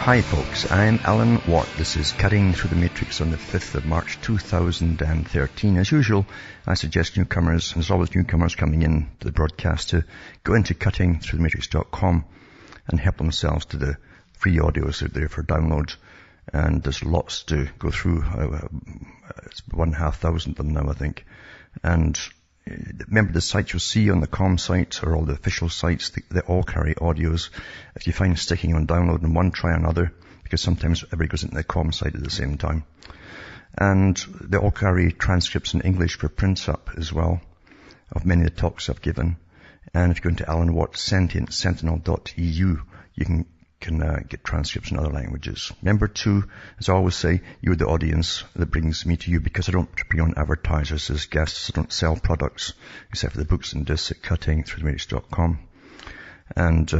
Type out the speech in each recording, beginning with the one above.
Hi folks, I'm Alan Watt. This is Cutting Through the Matrix on the 5th of March 2013. As usual, I suggest newcomers, and there's always newcomers coming in to the broadcast, to go into cuttingthroughthematrix.com and help themselves to the free audios out there for download. And there's lots to go through. It's 1,500 of them now, I think. And remember, the sites you'll see on the com site or all the official sites, they all carry audios. If you find sticking on downloading one, try another, because sometimes everybody goes into the com site at the same time. And they all carry transcripts in English for print up as well of many of the talks I've given. And if you go into Alan Watt Sentinel.eu, you can get transcripts in other languages. Remember too, as I always say, you're the audience that brings me to you, because I don't bring on advertisers as guests. I don't sell products, except for the books and discs at cuttingthroughthematrix.com. And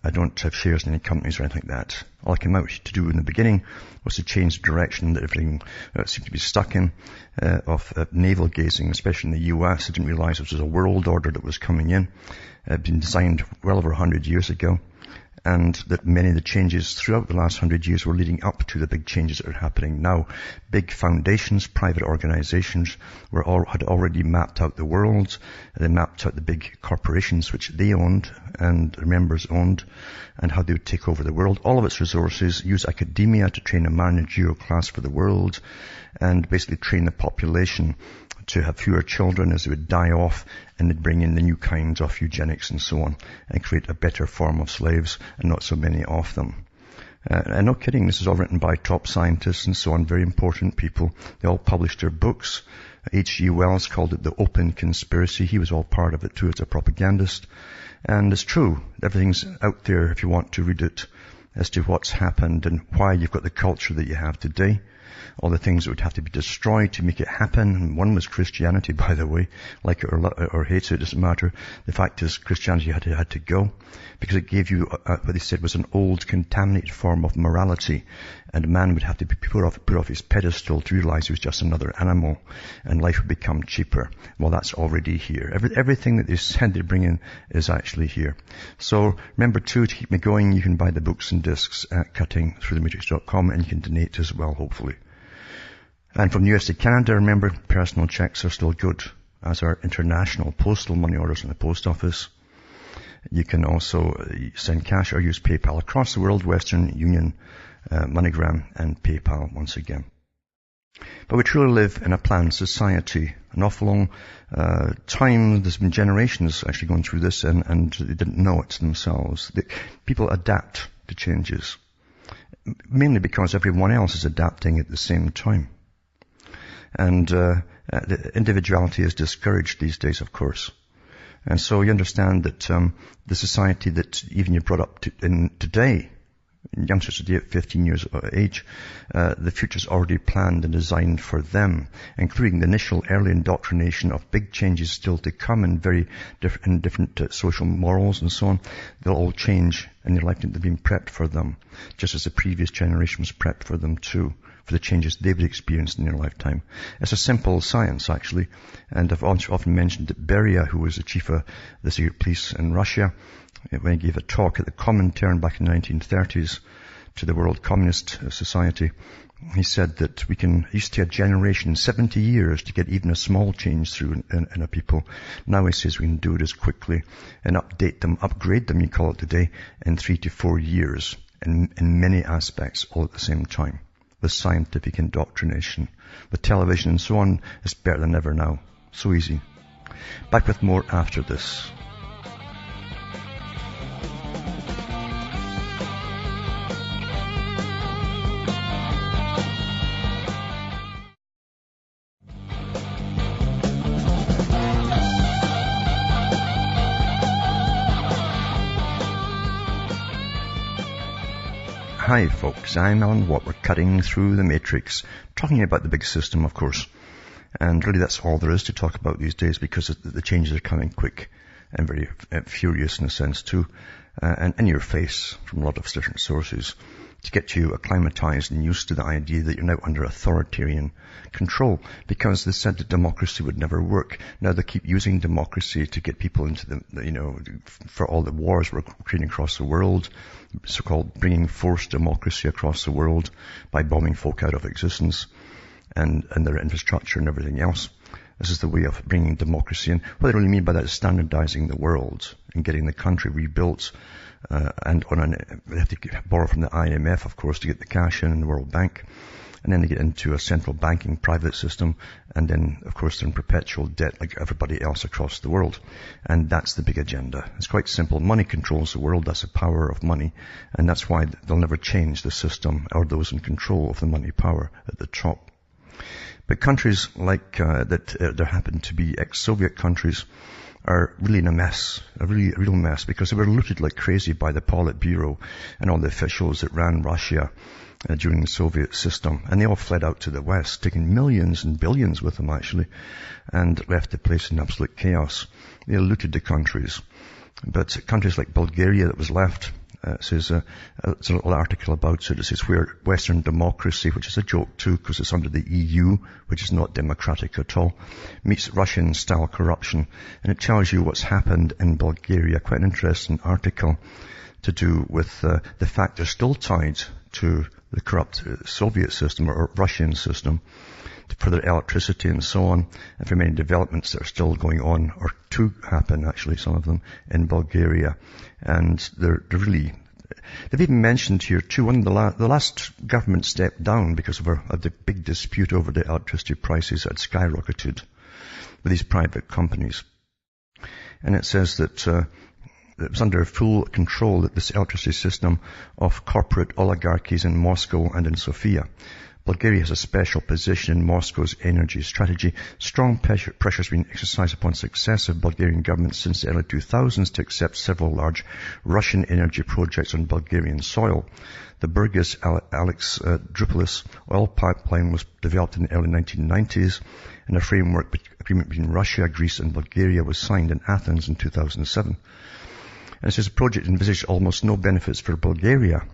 I don't have shares in any companies or anything like that. All I came out to do in the beginning was to change the direction that everything seemed to be stuck in, of navel gazing, especially in the US. I didn't realize it was a world order that was coming in. It had been designed well over 100 years ago. And that many of the changes throughout the last 100 years were leading up to the big changes that are happening now. Big foundations, private organizations had already mapped out the world. They mapped out the big corporations which they owned and their members owned, and how they would take over the world. All of its resources, use academia to train a managerial class for the world, and basically train the population to have fewer children as they would die off, and they'd bring in the new kinds of eugenics and so on, and create a better form of slaves and not so many of them. And no kidding, this is all written by top scientists and so on, very important people. They all published their books. H.G. Wells called it the open conspiracy. He was all part of it too as a propagandist. And it's true, everything's out there if you want to read it, as to what's happened and why you've got the culture that you have today. All the things that would have to be destroyed to make it happen. And one was Christianity, by the way. Like it or hate it, it doesn't matter. The fact is, Christianity had to go, because it gave you what they said was an old, contaminated form of morality. And man would have to be put off his pedestal to realize he was just another animal, and life would become cheaper. Well, that's already here. Everything that they said they bring in is actually here. So remember too, to keep me going, you can buy the books and discs at cuttingthroughthematrix.com, and you can donate as well, hopefully. And from the US to Canada, remember, personal checks are still good, as are international postal money orders in the post office. You can also send cash or use PayPal across the world, Western Union, MoneyGram, and PayPal once again. But we truly live in a planned society. An awful long time, there's been generations actually going through this, and they didn't know it themselves. People adapt to changes, mainly because everyone else is adapting at the same time. And the individuality is discouraged these days, of course. And so you understand that the society that even you brought up in today, youngsters today at 15 years of age, the future's already planned and designed for them, including the initial early indoctrination of big changes still to come in very different social morals and so on. They'll all change in their lifetime. They've been prepped for them, just as the previous generation was prepped for them too, for the changes they would experience in their lifetime. It's a simple science, actually. And I've often mentioned that Bernays, who was the chief of the secret police in Russia, when he gave a talk at the Comintern back in the 1930s to the World Communist Society, he said that it used to take a generation, 70 years, to get even a small change through in a people. Now he says we can do it as quickly and upgrade them, you call it today, in 3 to 4 years in many aspects, all at the same time. With scientific indoctrination, with television and so on, it's better than ever now. So easy. Back with more after this. Hi folks, I'm Alan Watt. We're cutting through the matrix, talking about the big system, of course. And really that's all there is to talk about these days, because the changes are coming quick and very furious in a sense too, and in your face from a lot of different sources. to get you acclimatized and used to the idea that you're now under authoritarian control, because they said that democracy would never work. Now they keep using democracy to get people into the, for all the wars we're creating across the world, so-called bringing forced democracy across the world by bombing folk out of existence and their infrastructure and everything else. This is the way of bringing democracy in. What they really mean by that is standardizing the world and getting the country rebuilt. And they have to borrow from the IMF, of course, to get the cash in the World Bank. And then they get into a central banking private system. And then, of course, they're in perpetual debt like everybody else across the world. And that's the big agenda. It's quite simple. Money controls the world. That's the power of money. And that's why they'll never change the system or those in control of the money power at the top. But countries like there happen to be ex-Soviet countries are really in a mess, a real mess, because they were looted like crazy by the Politburo and all the officials that ran Russia during the Soviet system. And they all fled out to the West, taking millions and billions with them actually, and left the place in absolute chaos. They looted the countries. But countries like Bulgaria that was left, says, it's a little article about it. It says where Western democracy, which is a joke too, because it's under the EU, which is not democratic at all, meets Russian-style corruption. And it tells you what's happened in Bulgaria. Quite an interesting article to do with the fact they're still tied to the corrupt Soviet system or Russian system for their electricity and so on, and for many developments that are still going on, or to happen actually, some of them, in Bulgaria. And they've even mentioned here too, the last government stepped down because of the big dispute over the electricity prices that had skyrocketed with these private companies. And it says that it was under full control, that this electricity system of corporate oligarchies in Moscow and in Sofia. Bulgaria has a special position in Moscow's energy strategy. Strong pressure has been exercised upon successive Bulgarian governments since the early 2000s to accept several large Russian energy projects on Bulgarian soil. The Burgas Alex Drupalis oil pipeline was developed in the early 1990s, and a framework agreement between Russia, Greece and Bulgaria was signed in Athens in 2007. And it says the project envisaged almost no benefits for Bulgaria,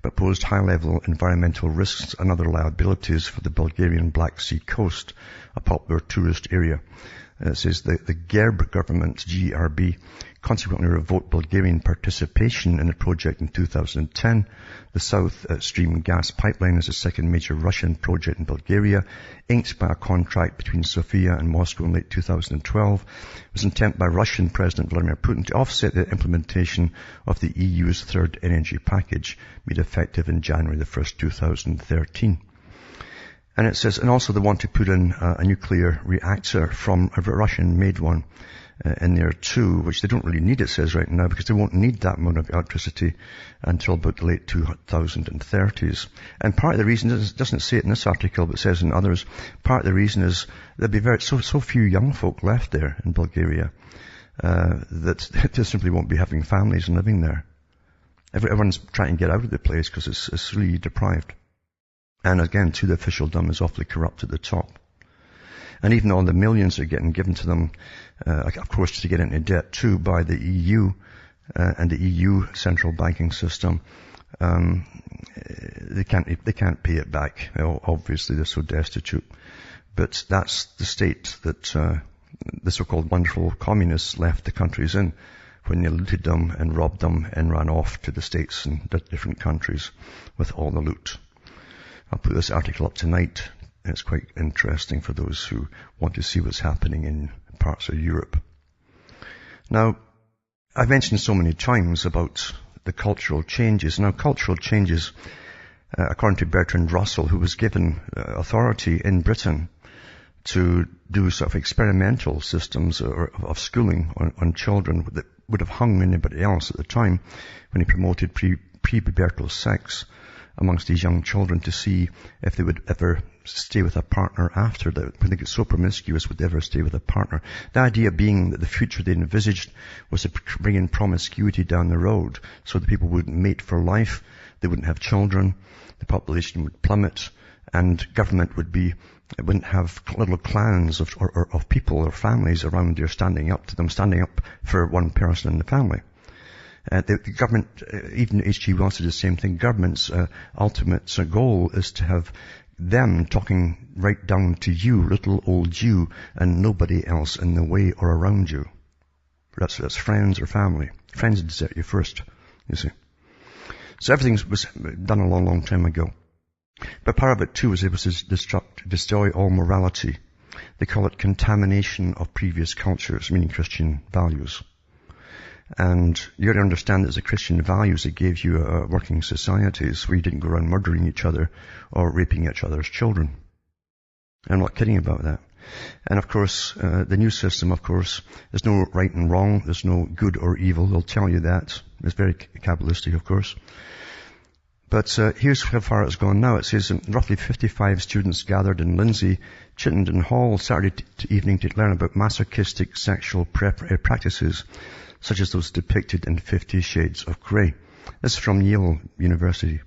but posed high-level environmental risks and other liabilities for the Bulgarian Black Sea coast, a popular tourist area. It says the Gerb government, GRB, consequently revoked Bulgarian participation in the project in 2010. The South Stream gas pipeline is the second major Russian project in Bulgaria, inked by a contract between Sofia and Moscow in late 2012. It was an attempt by Russian President Vladimir Putin to offset the implementation of the EU's third energy package, made effective in January the 1st, 2013. And it says, and also they want to put in a nuclear reactor from a Russian-made one in there too, which they don't really need, it says right now, because they won't need that amount of electricity until about the late 2030s. And part of the reason, it doesn't say it in this article, but it says in others, part of the reason is there'll be so few young folk left there in Bulgaria that they simply won't be having families and living there. Everyone's trying to get out of the place because it's really deprived. And again, too, the officialdom is awfully corrupt at the top. And even all the millions are getting given to them, of course, to get into debt too by the EU and the EU central banking system. They can't pay it back. Obviously, they're so destitute. But that's the state that the so-called wonderful communists left the countries in when they looted them and robbed them and ran off to the States and different countries with all the loot. I'll put this article up tonight. It's quite interesting for those who want to see what's happening in parts of Europe. Now, I've mentioned so many times about the cultural changes. Now, cultural changes, according to Bertrand Russell, who was given authority in Britain to do sort of experimental systems of schooling on children that would have hung anybody else at the time when he promoted pre-pubertal sex amongst these young children to see if they would ever stay with a partner after that. When they get so promiscuous, would they ever stay with a partner? The idea being that the future they envisaged was to bring in promiscuity down the road so that people wouldn't mate for life, they wouldn't have children, the population would plummet, and government wouldn't have little clans of people or families around there standing up for one person in the family. The government, even H.G. Wells did the same thing. Government's ultimate goal is to have them talking right down to you, little old you, and nobody else in the way or around you. That's friends or family. Friends desert you first, you see. So everything was done a long, long time ago. But part of it too was it was to destroy all morality. They call it contamination of previous cultures, meaning Christian values. And you got to understand that as a Christian values, it gave you working societies where you didn't go around murdering each other or raping each other's children. I'm not kidding about that. And of course, the new system, of course, there's no right and wrong. There's no good or evil. They'll tell you that. It's very Kabbalistic, of course. But here's how far it's gone now. It says roughly 55 students gathered in Lindsay, Chittenden Hall Saturday evening to learn about masochistic sexual practices, such as those depicted in 50 Shades of Grey. This is from Yale University.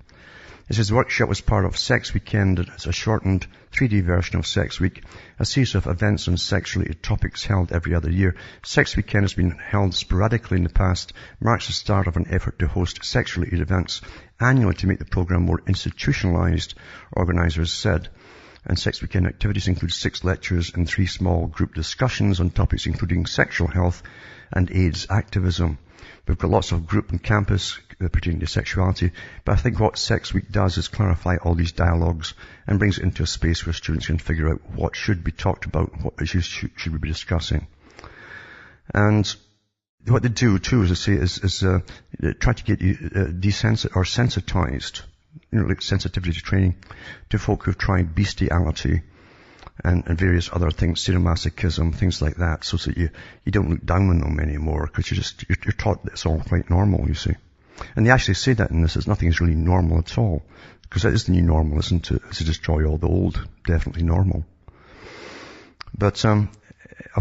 It says the workshop was part of Sex Weekend. It's a shortened 3D version of Sex Week, a series of events on sex-related topics held every other year. Sex Weekend has been held sporadically in the past, marks the start of an effort to host sex-related events annually to make the program more institutionalized, organizers said. And Sex Weekend activities include 6 lectures and 3 small group discussions on topics including sexual health and AIDS activism. We've got lots of group and campus pertaining to sexuality, but I think what Sex Week does is clarify all these dialogues and brings it into a space where students can figure out what should be talked about, what issues should we be discussing. And what they do too, as I say, is try to get you sensitized, like sensitivity training, to folk who've tried bestiality and various other things, sadomasochism, things like that, so that you don't look down on them anymore, because you're taught that it's all quite normal, you see. And they actually say that in this, nothing is really normal at all, because that is the new normal, isn't it? It's to destroy all the old, definitely normal. But I'll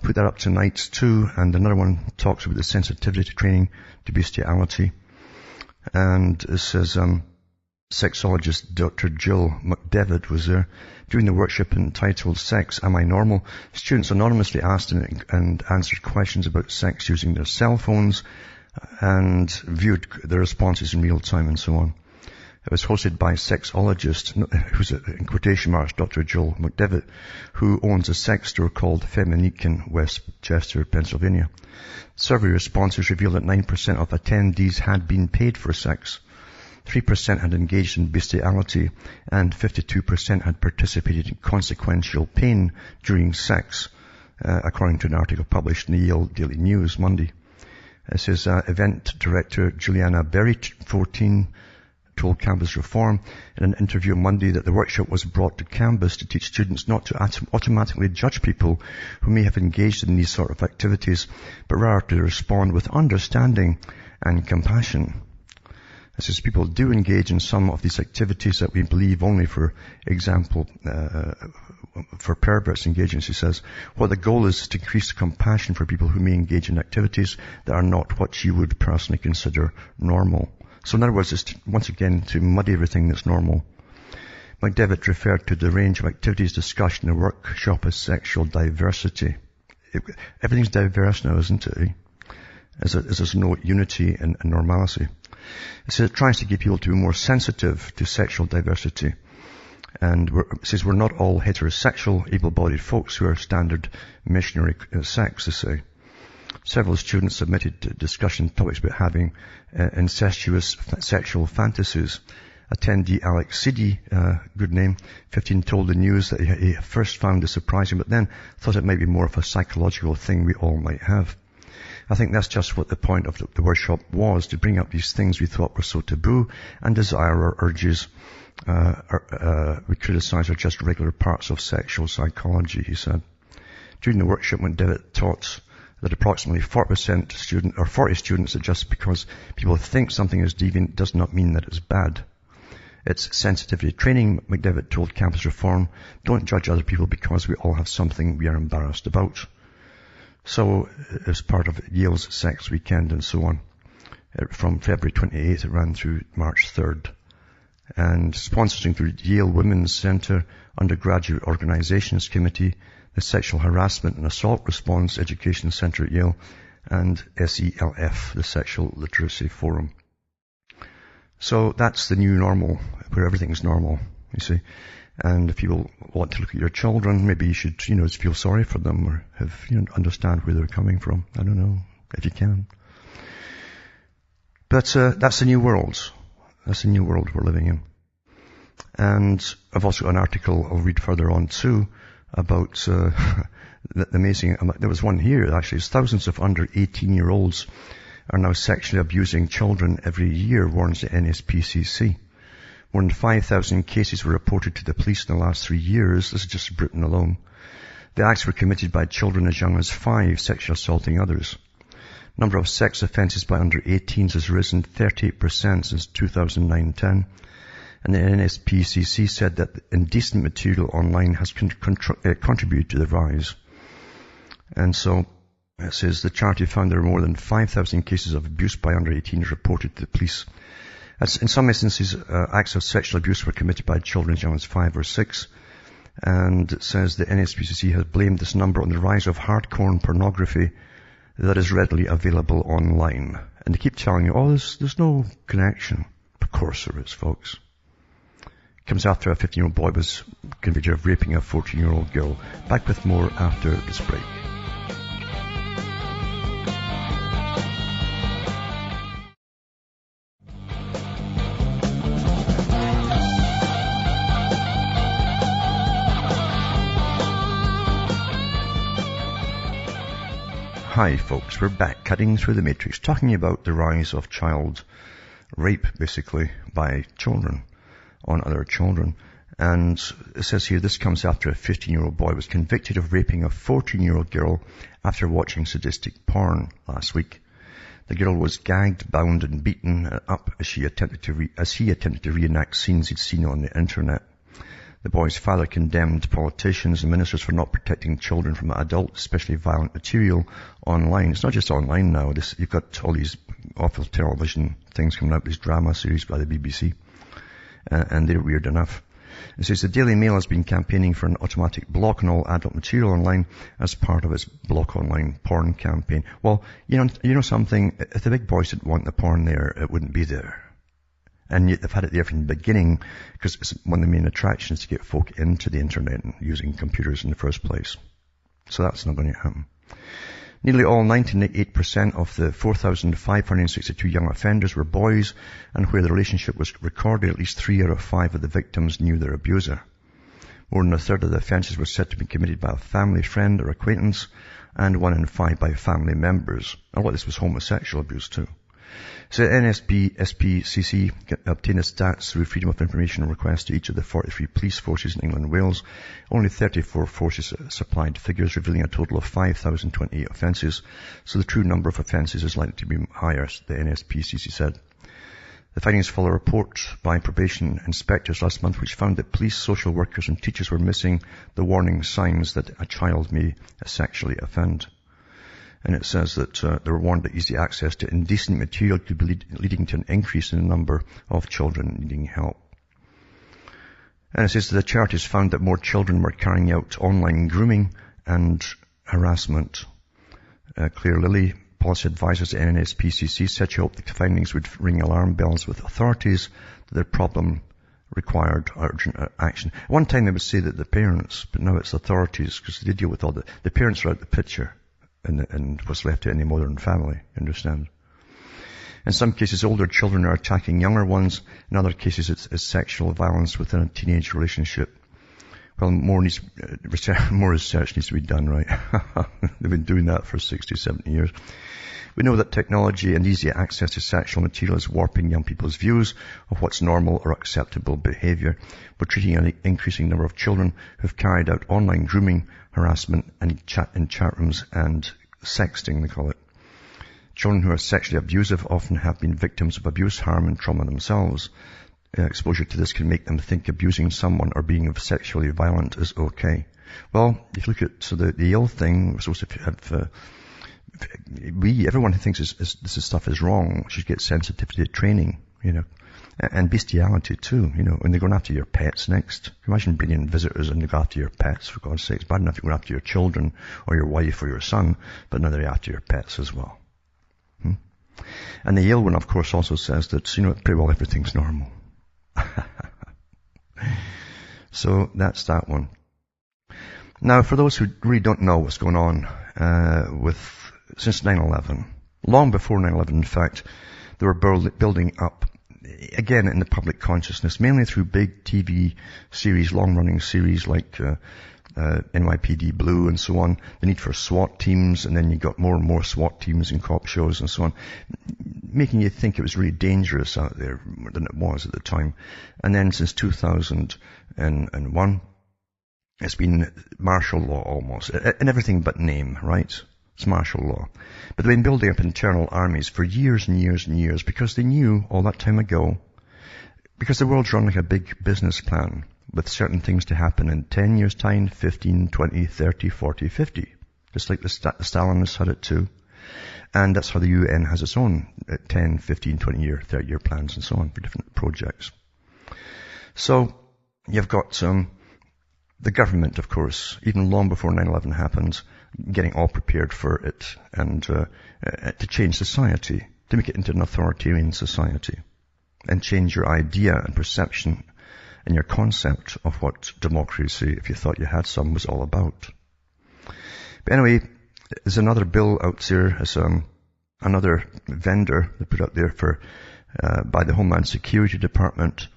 put that up tonight too, and another one talks about the sensitivity training to bestiality. And it says, sexologist Dr. Jill McDevitt was there. During the workshop entitled Sex, Am I Normal?, students anonymously asked and answered questions about sex using their cell phones and viewed their responses in real time and so on. It was hosted by sexologist, who's in quotation marks, Dr. Jill McDevitt, who owns a sex store called Feminique in Westchester, Pennsylvania. Survey responses revealed that 9% of attendees had been paid for sex. 3% had engaged in bestiality, and 52% had participated in consequential pain during sex, according to an article published in the Yale Daily News Monday. It says event director Juliana Berry, 14, told Campus Reform in an interview on Monday that the workshop was brought to campus to teach students not to automatically judge people who may have engaged in these sort of activities, but rather to respond with understanding and compassion. It says people do engage in some of these activities that we believe only, for example, for perverts engaging. She says, what the goal is to increase compassion for people who may engage in activities that are not what you would personally consider normal. So in other words, it's once again to muddy everything that's normal. McDevitt referred to the range of activities discussed in the workshop as sexual diversity. Everything's diverse now, isn't it? As there's no unity and normalcy. It says it tries to get people to be more sensitive to sexual diversity. And it says we're not all heterosexual, able-bodied folks who are standard missionary sex, they say. Several students submitted discussion topics about having incestuous sexual fantasies. Attendee Alex Siddy, good name, 15, told the news that he first found this surprising, but then thought it might be more of a psychological thing we all might have. I think that's just what the point of the workshop was, to bring up these things we thought were so taboo and desire or urges we criticize are just regular parts of sexual psychology, he said. During the workshop, when Devitt taught that approximately 40 students that just because people think something is deviant does not mean that it's bad. It's sensitivity training, McDevitt told Campus Reform. Don't judge other people because we all have something we are embarrassed about. So, as part of Yale's Sex Weekend and so on, from February 28th, it ran through March 3rd. And sponsors include Yale Women's Center, Undergraduate Organizations Committee, the Sexual Harassment and Assault Response Education Center at Yale, and SELF, the Sexual Literacy Forum. So that's the new normal, where everything's normal, you see. And if you want to look at your children, maybe you should, feel sorry for them or understand where they're coming from. I don't know, if you can. But that's the new world. That's the new world we're living in. And I've also got an article I'll read further on too about the amazing, there was one here actually, thousands of under 18-year-olds are now sexually abusing children every year, warns the NSPCC. More than 5,000 cases were reported to the police in the last 3 years. This is just Britain alone. The acts were committed by children as young as 5, sexually assaulting others. Number of sex offences by under 18s has risen 38% since 2009-10. And the NSPCC said that indecent material online has contributed to the rise. And so it says the charity found there were more than 5,000 cases of abuse by under 18s reported to the police. In some instances, acts of sexual abuse were committed by children as young as 5 or 6. And it says the NSPCC has blamed this number on the rise of hardcore pornography that is readily available online. And they keep telling you, there's no connection. Of course there is, folks. It comes after a 15-year-old boy was convicted of raping a 14-year-old girl. Back with more after this break. Hi folks, we're back cutting through the matrix, talking about the rise of child rape, basically, by children, on other children. And it says here, this comes after a 15-year-old boy was convicted of raping a 14-year-old girl after watching sadistic porn last week. The girl was gagged, bound and beaten up as he attempted to reenact scenes he'd seen on the internet. The boy's father condemned politicians and ministers for not protecting children from adult, especially violent material online. It's not just online now. You've got all these awful television things coming out, these drama series by the BBC, and they're weird enough. It says the Daily Mail has been campaigning for an automatic block on all adult material online as part of its block online porn campaign. Well, you know something? If the big boys didn't want the porn there, it wouldn't be there. And yet they've had it there from the beginning because it's one of the main attractions to get folk into the internet and using computers in the first place. So that's not going to happen. Nearly all 98% of the 4,562 young offenders were boys, and where the relationship was recorded, at least 3 out of 5 of the victims knew their abuser. More than a third of the offences were said to be committed by a family friend or acquaintance, and 1 in 5 by family members. A lot of this was homosexual abuse too. So NSPCC obtained the stats through Freedom of Information requests to each of the 43 police forces in England and Wales. Only 34 forces supplied figures, revealing a total of 5,028 offences. So the true number of offences is likely to be higher, the NSPCC said. The findings follow a report by probation inspectors last month, which found that police, social workers and teachers were missing the warning signs that a child may sexually offend. And it says that they were warned that easy access to indecent material could be leading to an increase in the number of children needing help. And it says that the charities found that more children were carrying out online grooming and harassment. Claire Lilly, policy advisors at NSPCC, said she hoped the findings would ring alarm bells with authorities that the problem required urgent action. At one time they would say that the parents, but now it's authorities because they deal with all the parents are out the picture. And what's left to any modern family, understand? In some cases, older children are attacking younger ones. In other cases, it's sexual violence within a teenage relationship. Well, more research needs to be done, right? They've been doing that for 60, 70 years. We know that technology and easy access to sexual material is warping young people's views of what's normal or acceptable behaviour. We're treating an increasing number of children who've carried out online grooming, harassment, and chat rooms and sexting, they call it. Children who are sexually abusive often have been victims of abuse, harm, and trauma themselves. Exposure to this can make them think abusing someone or being sexually violent is okay. Well, if you look at the ill thing, we're supposed to have everyone who thinks this stuff is wrong should get sensitivity training, And bestiality too, when they're going after your pets next. Imagine bringing in visitors and they go after your pets, for God's sake. It's bad enough to go after your children or your wife or your son, but now they're after your pets as well. And the Yale one, of course, also says that, pretty well everything's normal. So that's that one. Now, for those who really don't know what's going on since 9/11, long before 9/11, in fact, they were building up, again, in the public consciousness, mainly through big TV series, long-running series like NYPD Blue and so on, the need for SWAT teams, and then you got more and more SWAT teams in cop shows and so on, making you think it was really dangerous out there than it was at the time. And then since 2001, it's been martial law almost, and everything but name, right? It's martial law. But they've been building up internal armies for years and years and years because they knew all that time ago, because the world's run like a big business plan with certain things to happen in 10 years' time, 15, 20, 30, 40, 50. Just like the Stalinists had it too. And that's how the UN has its own 10, 15, 20-year, 30-year plans and so on for different projects. So you've got the government, of course, even long before 9/11 happened, getting all prepared for it and to change society, to make it into an authoritarian society and change your idea and perception and your concept of what democracy, if you thought you had some, was all about. But anyway, there's another bill out there, as another vendor they put out there for by the Homeland Security Department,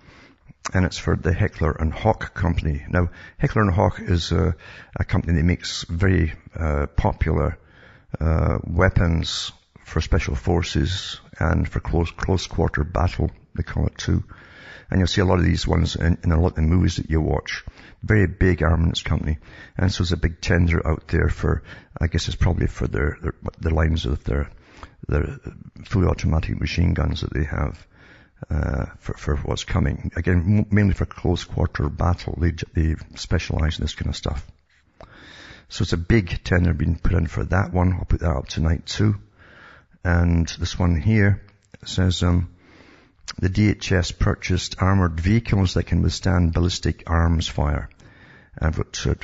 and it's for the Heckler & Koch company. Now, Heckler & Koch is a company that makes very popular weapons for special forces and for close quarter battle, they call it too. And you'll see a lot of these ones in a lot of the movies that you watch. Very big armaments company. And so there's a big tender out there for, I guess it's probably for the lines of their fully automatic machine guns that they have. For what's coming. Again, mainly for close quarter battle. They specialize in this kind of stuff. So it's a big tender being put in for that one. I'll put that up tonight too. And this one here says, the DHS purchased armored vehicles that can withstand ballistic arms fire. I've got 2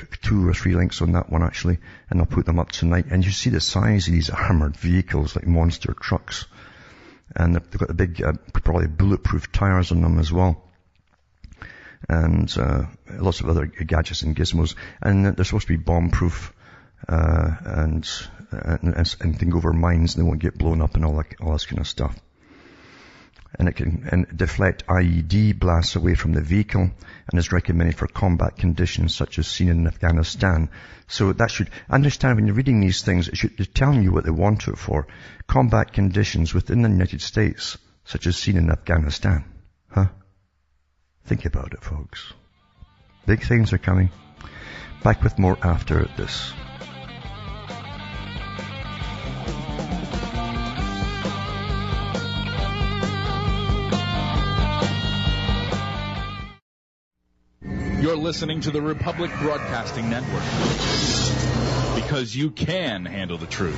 or 3 links on that one actually, and I'll put them up tonight. And you see the size of these armored vehicles, like monster trucks. And they've got the big, probably bulletproof tires on them as well. And lots of other gadgets and gizmos. And they're supposed to be bomb-proof, and can go over mines and they won't get blown up and all this kind of stuff. And it can deflect IED blasts away from the vehicle and is recommended for combat conditions such as seen in Afghanistan. So that should understand when you're reading these things, they're telling you what they want it for. Combat conditions within the United States such as seen in Afghanistan. Huh? Think about it, folks. Big things are coming. Back with more after this. You're listening to the Republic Broadcasting Network, because you can handle the truth.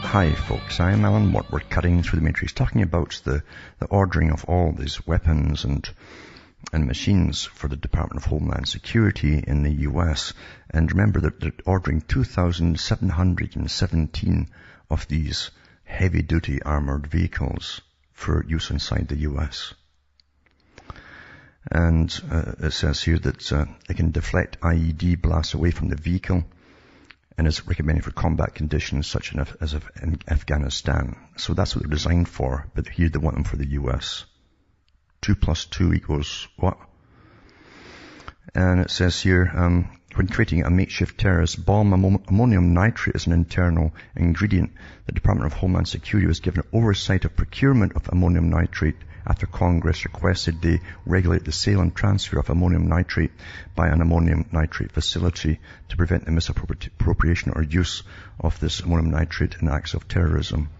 Hi folks, I'm Alan Watt. We're cutting through the matrix, talking about the ordering of all these weapons and machines for the Department of Homeland Security in the US. And remember that they're ordering 2,717 of these heavy-duty armored vehicles for use inside the US. And it says here that it can deflect IED blasts away from the vehicle and is recommended for combat conditions such as in Afghanistan. So that's what they're designed for, but here they want them for the US. 2 + 2 = what? And it says here, when creating a makeshift terrorist bomb, ammonium nitrate is an internal ingredient. The Department of Homeland Security was given oversight of procurement of ammonium nitrate after Congress requested they regulate the sale and transfer of ammonium nitrate by an ammonium nitrate facility to prevent the misappropriation or use of this ammonium nitrate in acts of terrorism.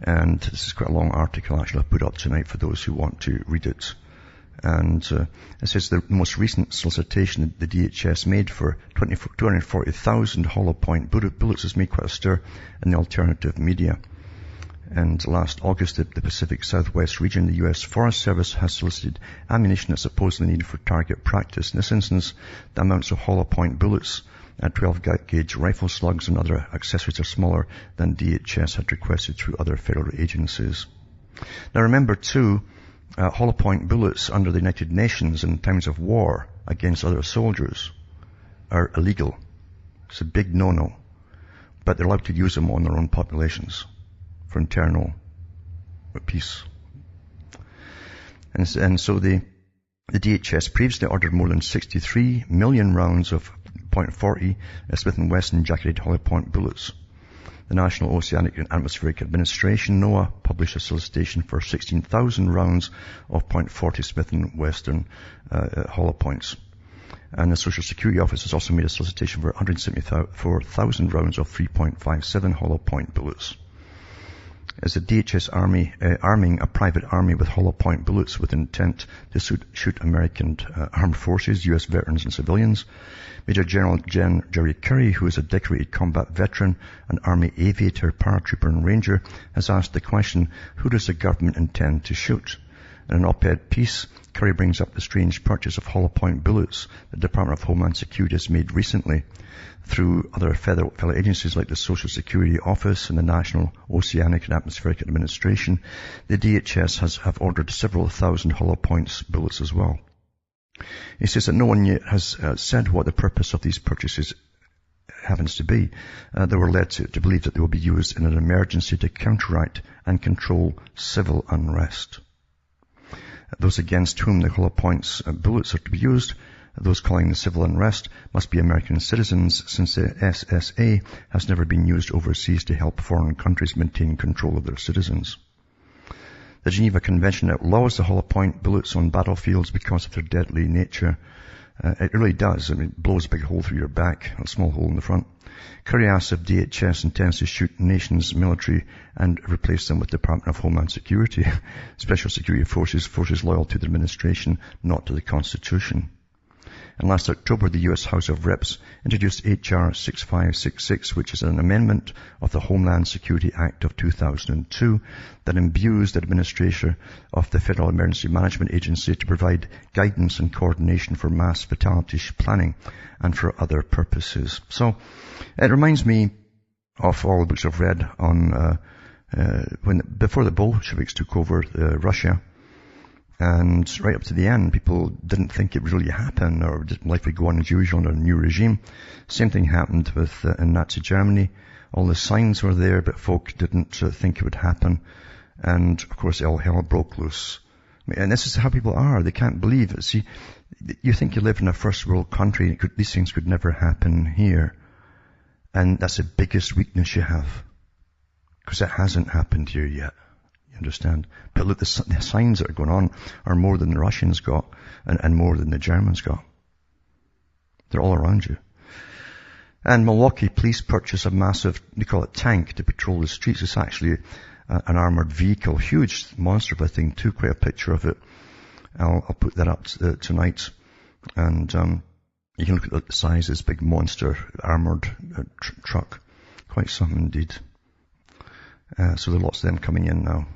And this is quite a long article actually I'll put up tonight for those who want to read it. And it says the most recent solicitation the DHS made for 240,000 hollow point bullets has made quite a stir in the alternative media. And last August, the Pacific Southwest region, the U.S. Forest Service has solicited ammunition that's supposedly needed for target practice. In this instance, the amounts of hollow point bullets, 12-gauge rifle slugs and other accessories are smaller than DHS had requested through other federal agencies. Now remember too, hollow point bullets under the United Nations in times of war against other soldiers are illegal. It's a big no-no. But they're allowed to use them on their own populations for internal peace. And so the DHS previously ordered more than 63 million rounds of .40 Smith & Wesson jacketed hollow point bullets. The National Oceanic and Atmospheric Administration, NOAA, published a solicitation for 16,000 rounds of .40 Smith & Wesson hollow points. And the Social Security Office has also made a solicitation for 174,000 rounds of 3.57 hollow point bullets. As the DHS arming a private army with hollow point bullets with intent to shoot American armed forces, U.S. veterans and civilians. Major General Jerry Curry, who is a decorated combat veteran, an Army aviator, paratrooper and ranger, has asked the question, who does the government intend to shoot? In an op-ed piece, Curry brings up the strange purchase of hollow point bullets the Department of Homeland Security has made recently through other federal agencies like the Social Security Office and the National Oceanic and Atmospheric Administration. The DHS have ordered several thousand hollow point bullets as well. He says that no one yet has said what the purpose of these purchases happens to be. They were led to believe that they will be used in an emergency to counteract and control civil unrest. Those against whom the hollow points bullets are to be used, those calling the civil unrest, must be American citizens, since the SSA has never been used overseas to help foreign countries maintain control of their citizens. The Geneva Convention outlaws the hollow point bullets on battlefields because of their deadly nature. It really does. I mean, it blows a big hole through your back, a small hole in the front. Curry asks if DHS intends to shoot nations' military and replace them with Department of Homeland Security, Special Security Forces loyal to the administration, not to the Constitution. And last October, the U.S. House of Reps introduced H.R. 6566, which is an amendment of the Homeland Security Act of 2002 that imbues the administrator of the Federal Emergency Management Agency to provide guidance and coordination for mass fatality planning and for other purposes. So it reminds me of all the books I've read on before the Bolsheviks took over Russia. And right up to the end, people didn't think it would really happen, or life would go on as usual under a new regime. Same thing happened with in Nazi Germany. All the signs were there, but folk didn't think it would happen. And of course, all hell broke loose. And this is how people are. They can't believe it. See, you think you live in a first world country, these things could never happen here. And that's the biggest weakness you have. Because it hasn't happened here yet. You understand? But look, the signs that are going on are more than the Russians got and more than the Germans got. They're all around you. And Milwaukee police purchase a massive, they call it tank, to patrol the streets. It's actually an armored vehicle, huge monster of a thing too. Quite a picture of it. I'll put that up tonight. And you can look at the size of this big monster armored truck. Quite something indeed. So there are lots of them coming in now.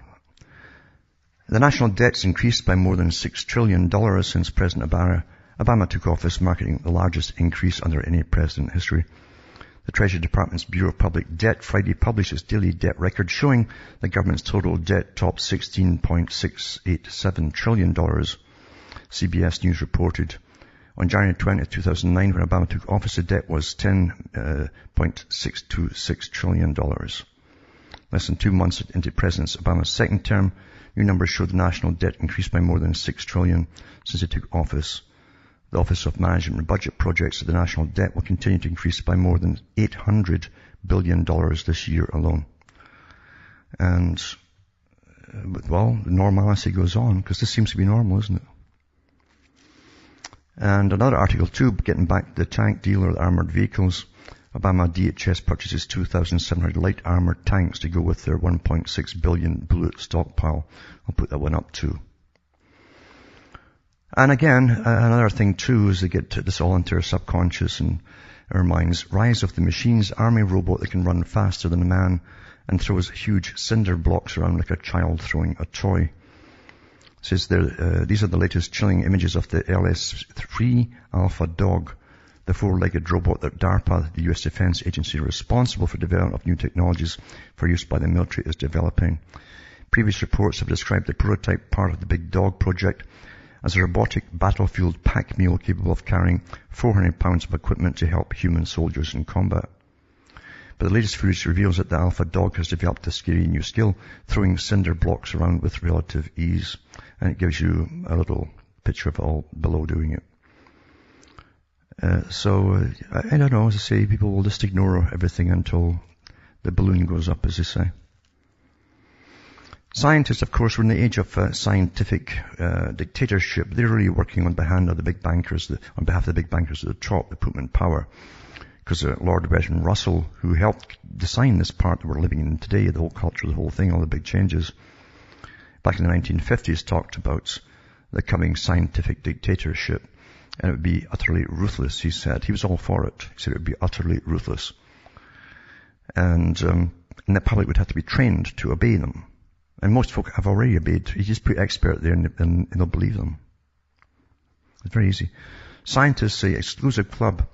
The national debt's increased by more than $6 trillion since President Obama took office, marking the largest increase under any president in history. The Treasury Department's Bureau of Public Debt Friday published its daily debt record, showing the government's total debt topped $16.687 trillion. CBS News reported. On January 20, 2009, when Obama took office, the debt was $10.626 trillion. Less than 2 months into President Obama's second term, new numbers show the national debt increased by more than $6 trillion since he took office. The Office of Management and Budget Projects of the national debt will continue to increase by more than $800 billion this year alone. And, well, the normalcy goes on, because this seems to be normal, isn't it? And another article too, getting back to the tank deal or the armored vehicles. Obama DHS purchases 2,700 light armored tanks to go with their 1.6 billion bullet stockpile. I'll put that one up too. And again, another thing too is they get this all into our subconscious and our minds. Rise of the machines, army robot that can run faster than a man and throws huge cinder blocks around like a child throwing a toy. It says there, these are the latest chilling images of the LS-3 Alpha Dog, the four-legged robot that DARPA, the US Defense Agency responsible for development of new technologies for use by the military, is developing. Previous reports have described the prototype part of the Big Dog project as a robotic battlefield pack mule capable of carrying 400 pounds of equipment to help human soldiers in combat. But the latest footage reveals that the Alpha Dog has developed a scary new skill, throwing cinder blocks around with relative ease. And it gives you a little picture of it all below doing it. I don't know, as I say, people will just ignore everything until the balloon goes up, as they say. Scientists, of course, we're in the age of scientific dictatorship. They're really working on behalf of the big bankers, at the top, that put them in power. Because Lord Bertrand Russell, who helped design this part that we're living in today, the whole culture, the whole thing, all the big changes, back in the 1950s, talked about the coming scientific dictatorship. And it would be utterly ruthless, he said. He was all for it. He said it would be utterly ruthless. And the public would have to be trained to obey them. And most folk have already obeyed. You just put expert there and they'll believe them. It's very easy. Scientists say exclusive club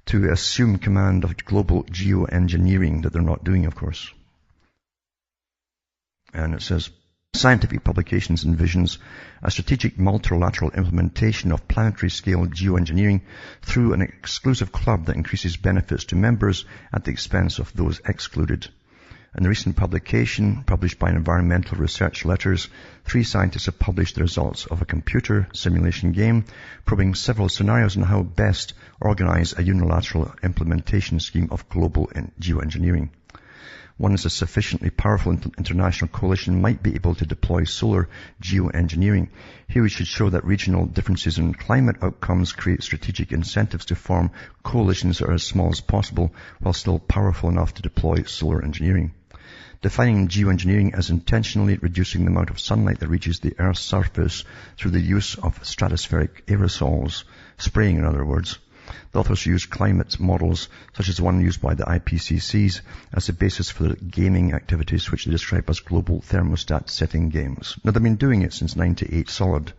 to assume command of global geoengineering, that they're not doing, of course. And it says, scientific publications envisions a strategic multilateral implementation of planetary-scale geoengineering through an exclusive club that increases benefits to members at the expense of those excluded. In a recent publication published by Environmental Research Letters, 3 scientists have published the results of a computer simulation game probing several scenarios on how best organize a unilateral implementation scheme of global geoengineering. One is a sufficiently powerful international coalition might be able to deploy solar geoengineering. Here we should show that regional differences in climate outcomes create strategic incentives to form coalitions that are as small as possible while still powerful enough to deploy solar engineering. Defining geoengineering as intentionally reducing the amount of sunlight that reaches the Earth's surface through the use of stratospheric aerosols, spraying in other words. The authors use climate models, such as the one used by the IPCCs, as the basis for the gaming activities which they describe as global thermostat setting games. Now, they've been doing it since 98 solid.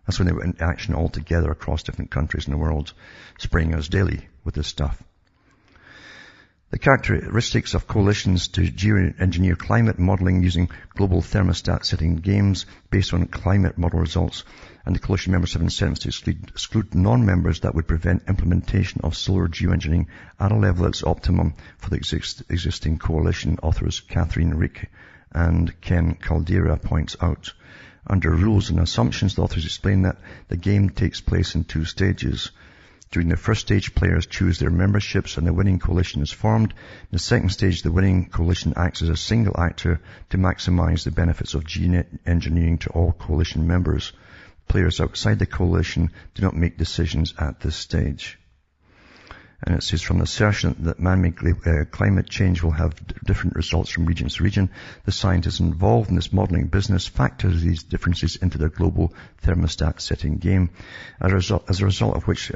That's when they were in action all together across different countries in the world, spraying us daily with this stuff. The characteristics of coalitions to geoengineer climate modeling using global thermostat setting games based on climate model results, and the coalition members have incentives to exclude non-members that would prevent implementation of solar geoengineering at a level that's optimum for the existing coalition, authors Catherine Rick and Ken Caldera points out. Under rules and assumptions, the authors explain that the game takes place in 2 stages. During the first stage, players choose their memberships and the winning coalition is formed. In the second stage, the winning coalition acts as a single actor to maximize the benefits of geoengineering to all coalition members. Players outside the coalition do not make decisions at this stage. And it says, from the assertion that man-made climate change will have different results from region to region, the scientists involved in this modeling business factor these differences into their global thermostat setting game, as a result of which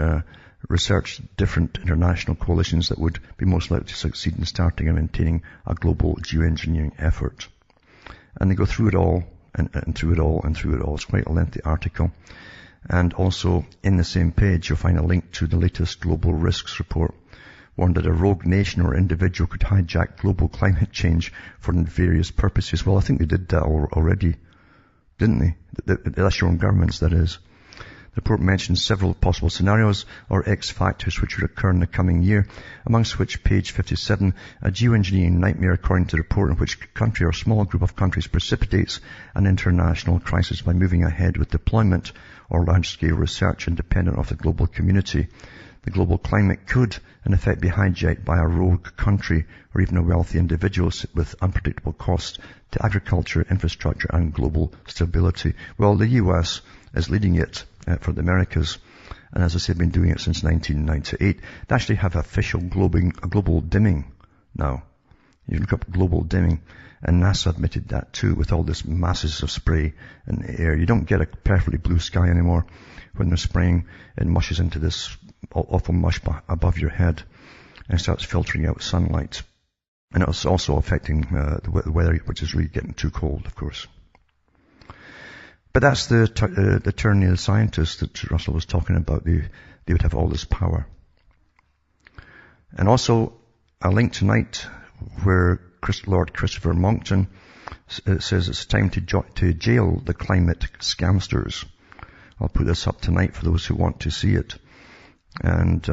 research different international coalitions that would be most likely to succeed in starting and maintaining a global geoengineering effort. And they go through it all, and through it all, and through it all. It's quite a lengthy article. And also, in the same page, you'll find a link to the latest global risks report, warned that a rogue nation or individual could hijack global climate change for various purposes. Well, I think they did that already, didn't they? That's your own governments, that is. The report mentions several possible scenarios or X factors which would occur in the coming year, amongst which, page 57, a geoengineering nightmare according to the report in which country or small group of countries precipitates an international crisis by moving ahead with deployment or large-scale research independent of the global community. The global climate could, in effect, be hijacked by a rogue country or even a wealthy individual with unpredictable costs to agriculture, infrastructure and global stability. Well, the US is leading it for the Americas, and as I said, been doing it since 1998. They actually have official global dimming now. You look up global dimming, and NASA admitted that too, with all this masses of spray in the air. You don't get a perfectly blue sky anymore when they're spraying. It mushes into this awful mush above your head and starts filtering out sunlight. And it's also affecting the weather, which is really getting too cold, of course. But that's the tyranny of the scientists that Russell was talking about. They would have all this power. And also, a link tonight where Lord Christopher Monckton says it's time to jail the climate scamsters. I'll put this up tonight for those who want to see it. And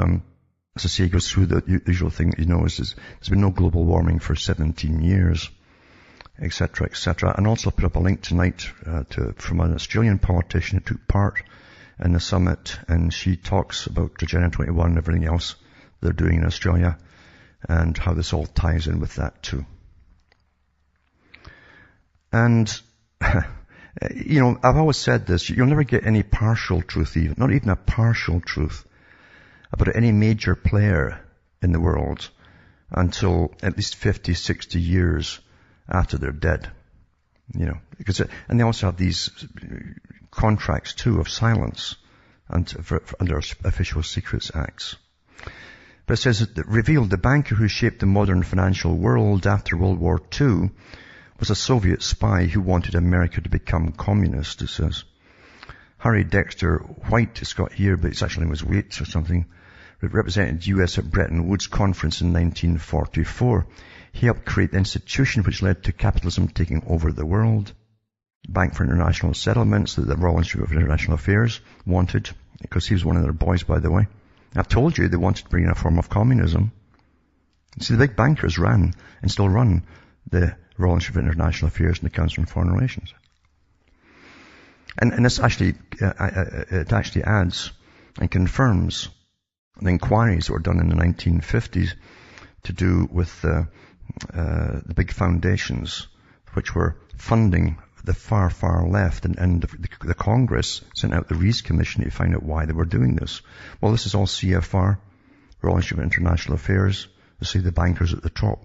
as I say, he goes through the usual thing that there's been no global warming for 17 years, etc., etc. And also put up a link tonight from an Australian politician who took part in the summit, and she talks about Agenda 21 and everything else they're doing in Australia, and how this all ties in with that too. And, I've always said this, you'll never get any partial truth, not even a partial truth, about any major player in the world until at least 50, 60 years after they're dead. And they also have these contracts too of silence under Official Secrets Acts. But it says that revealed the banker who shaped the modern financial world after World War II was a Soviet spy who wanted America to become communist, it says. Harry Dexter White has got here, but his actual name was Waits or something, represented the US at Bretton Woods Conference in 1944. He helped create the institution which led to capitalism taking over the world. Bank for International Settlements that the Royal Institute of International Affairs wanted, because he was one of their boys, by the way. I've told you they wanted to bring in a form of communism. See, the big bankers ran and still run the Royal Institute of International Affairs and the Council on Foreign Relations. And this actually, it actually adds and confirms the inquiries that were done in the 1950s to do with the big foundations which were funding the far, far left, and the Congress sent out the Rees Commission to find out why they were doing this. Well, this is all CFR, Royal Institute of International Affairs, you see the bankers at the top.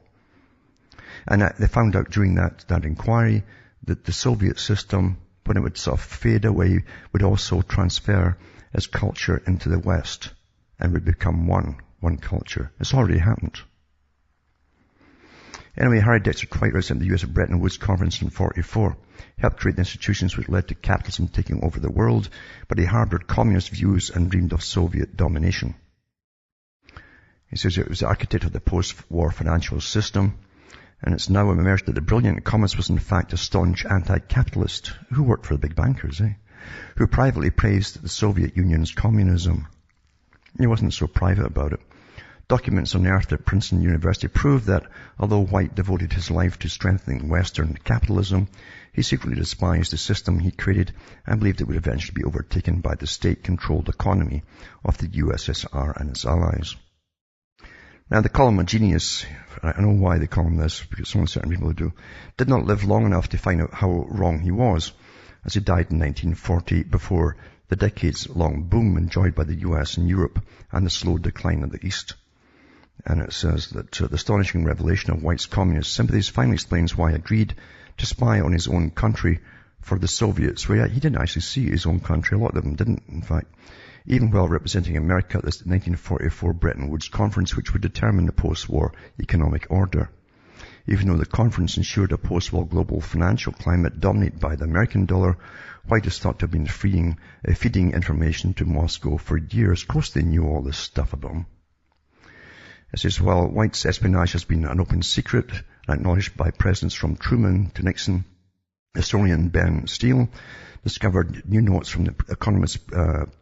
And they found out during that inquiry that the Soviet system, when it would sort of fade away, would also transfer as culture into the West and would become one culture. It's already happened. Anyway, Harry Dexter White represented the US at Bretton Woods Conference in 1944. He helped create the institutions which led to capitalism taking over the world, but he harbored communist views and dreamed of Soviet domination. He says it was the architect of the post-war financial system, and it's now emerged that the brilliant economist was in fact a staunch anti-capitalist who worked for the big bankers, who privately praised the Soviet Union's communism. He wasn't so private about it. Documents unearthed at Princeton University prove that although White devoted his life to strengthening Western capitalism, he secretly despised the system he created and believed it would eventually be overtaken by the state-controlled economy of the USSR and its allies. Now, they call him a genius. I know why they call him this, because certain people do. Did not live long enough to find out how wrong he was, as he died in 1940 before the decades-long boom enjoyed by the US and Europe and the slow decline of the East. And it says that the astonishing revelation of White's communist sympathies finally explains why he agreed to spy on his own country for the Soviets. Well, he didn't actually see his own country. A lot of them didn't, in fact. Even while representing America at this 1944 Bretton Woods Conference, which would determine the post-war economic order. Even though the conference ensured a post-war global financial climate dominated by the American dollar, White is thought to have been feeding information to Moscow for years. Of course they knew all this stuff about him. It says, while White's espionage has been an open secret and acknowledged by presidents from Truman to Nixon, historian Ben Steele discovered new notes from the economist's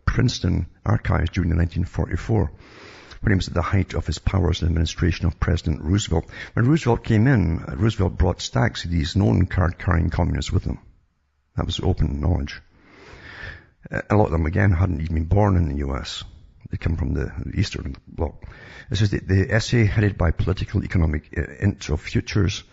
Princeton archives during the 1944, when he was at the height of his powers in the administration of President Roosevelt. When Roosevelt came in, Roosevelt brought stacks of these known card-carrying communists with him. That was open knowledge. A lot of them, again, hadn't even been born in the US. They come from the Eastern Bloc. It says the essay, headed by Political Economic Int of Futures,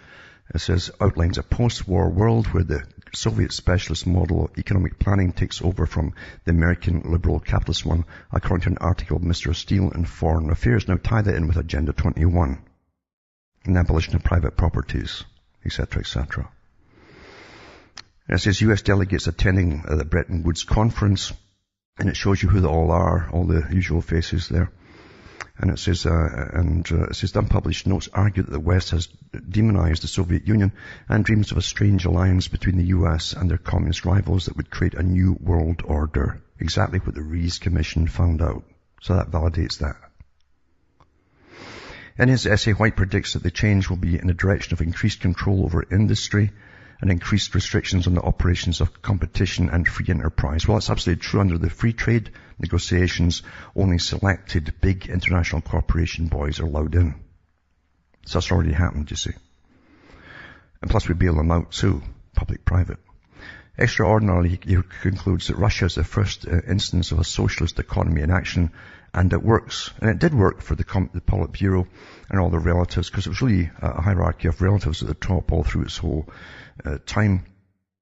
it says, outlines a post-war world where the Soviet specialist model of economic planning takes over from the American liberal capitalist one, according to an article of Mr. Steele in Foreign Affairs. Now tie that in with Agenda 21. and abolition of private properties, etc., etc. And it says U.S. delegates attending the Bretton Woods conference, and it shows you who they all are, all the usual faces there. And it says, the unpublished notes argue that the West has demonized the Soviet Union and dreams of a strange alliance between the U.S. and their communist rivals that would create a new world order. Exactly what the Rees Commission found out. So that validates that. In his essay, White predicts that the change will be in the direction of increased control over industry and increased restrictions on the operations of competition and free enterprise. Well, it's absolutely true. Under the free trade negotiations, only selected big international corporation boys are allowed in. So that's already happened, you see. And plus we bail them out too, public-private. Extraordinarily, he concludes that Russia is the first instance of a socialist economy in action, and it works. And it did work for the Politburo and all the relatives, because it was really a hierarchy of relatives at the top all through its whole time.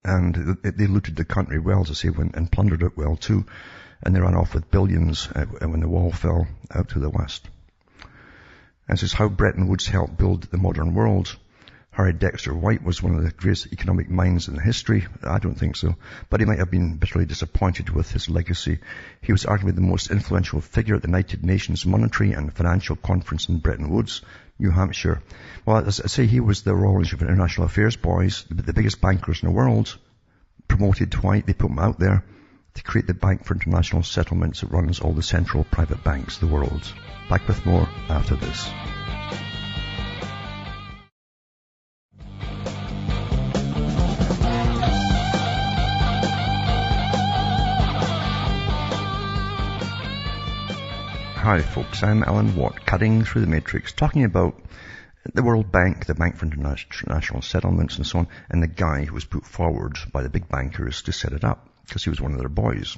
And they looted the country well, as I say, and plundered it well too. And they ran off with billions when the wall fell out to the west. And this is how Bretton Woods helped build the modern world. Harry Dexter White was one of the greatest economic minds in history. I don't think so. But he might have been bitterly disappointed with his legacy. He was arguably the most influential figure at the United Nations Monetary and Financial Conference in Bretton Woods, New Hampshire. Well, as I say, he was the Royal Institute of International Affairs boys, the biggest bankers in the world, promoted White. They put him out there to create the Bank for International Settlements that runs all the central private banks of the world. Back with more after this. Hi folks, I'm Alan Watt, cutting through the matrix, talking about the World Bank, the Bank for International Settlements and so on, and the guy who was put forward by the big bankers to set it up, because he was one of their boys.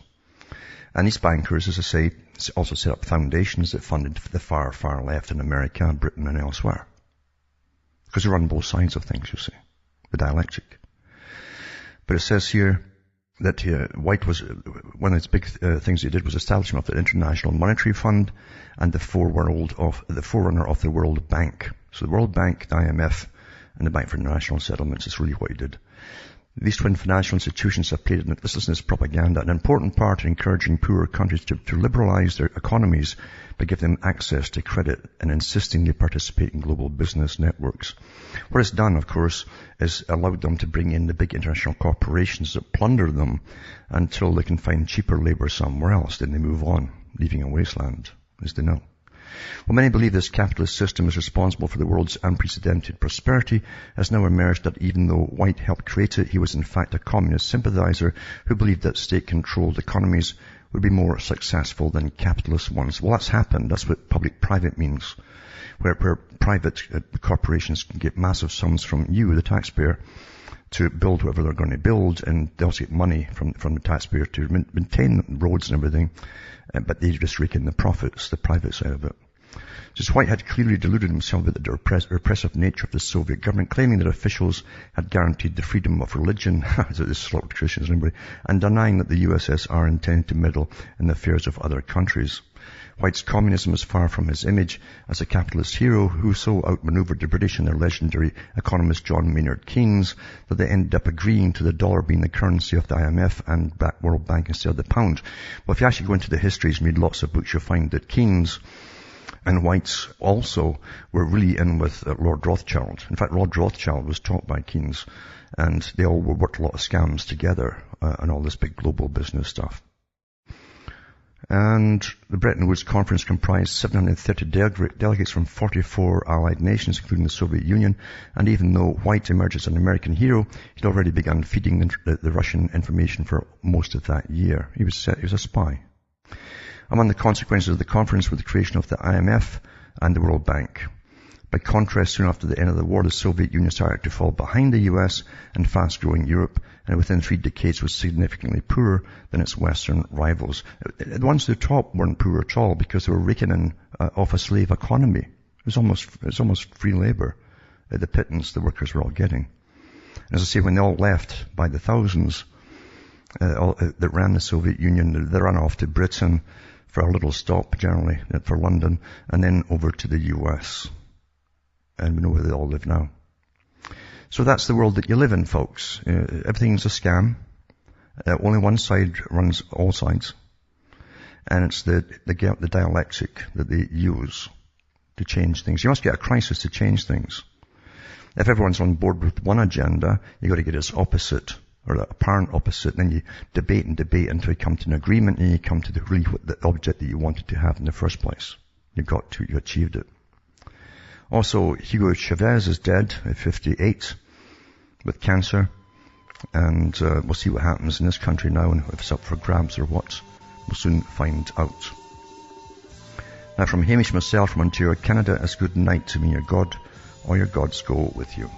And these bankers, as I say, also set up foundations that funded the far, far left in America, Britain and elsewhere. Because they run both sides of things, you see, the dialectic. But it says here that White was, one of his big things he did was establishment of the International Monetary Fund and the forerunner of the World Bank. So the World Bank, the IMF, and the Bank for International Settlements is really what he did. These twin financial institutions have played, this is propaganda, an important part in encouraging poorer countries to liberalize their economies by giving them access to credit and insisting they participate in global business networks. What it's done, of course, is allowed them to bring in the big international corporations that plunder them until they can find cheaper labor somewhere else. Then they move on, leaving a wasteland, as they know. Well, many believe this capitalist system is responsible for the world's unprecedented prosperity, has now emerged that even though White helped create it, he was in fact a communist sympathizer who believed that state-controlled economies would be more successful than capitalist ones. Well, that's happened. That's what public-private means, where private corporations can get massive sums from you, the taxpayer, to build whatever they're going to build, and they'll get money from the taxpayer to maintain roads and everything, but they just rake in the profits, the private side of it. Just White had clearly deluded himself about the repressive nature of the Soviet government, claiming that officials had guaranteed the freedom of religion, this slaughtered Christians and everybody, and denying that the USSR intended to meddle in the affairs of other countries. White's communism is far from his image as a capitalist hero who so outmaneuvered the British and their legendary economist John Maynard Keynes that they ended up agreeing to the dollar being the currency of the IMF and World Bank instead of the pound. Well, if you actually go into the histories and read lots of books, you'll find that Keynes and Whites also were really in with Lord Rothschild. In fact, Lord Rothschild was taught by Keynes, and they all worked a lot of scams together on all this big global business stuff. And the Bretton Woods Conference comprised 730 delegates from 44 allied nations, including the Soviet Union. And even though White emerged as an American hero, he'd already begun feeding the Russian information for most of that year. He was a spy. Among the consequences of the conference were the creation of the IMF and the World Bank. By contrast, soon after the end of the war, the Soviet Union started to fall behind the US and fast-growing Europe, and within 3 decades was significantly poorer than its Western rivals. The ones at the top weren't poor at all because they were raking in off a slave economy. It was almost free labor, the pittance the workers were all getting. As I say, when they all left by the thousands that ran the Soviet Union, they ran off to Britain for a little stop, generally, for London, and then over to the US. And we know where they all live now. So that's the world that you live in, folks. Everything's a scam. Only one side runs all sides. And it's the dialectic that they use to change things. You must get a crisis to change things. If everyone's on board with one agenda, you've got to get its opposite, or apparent opposite, and then you debate until you come to an agreement, and you come to the object that you wanted to have in the first place. You achieved it. Also, Hugo Chavez is dead at 58 with cancer, and we'll see what happens in this country now, and if it's up for grabs or what. We'll soon find out. Now from Hamish myself from Ontario, Canada, it's good night to me, your God, or your gods go with you.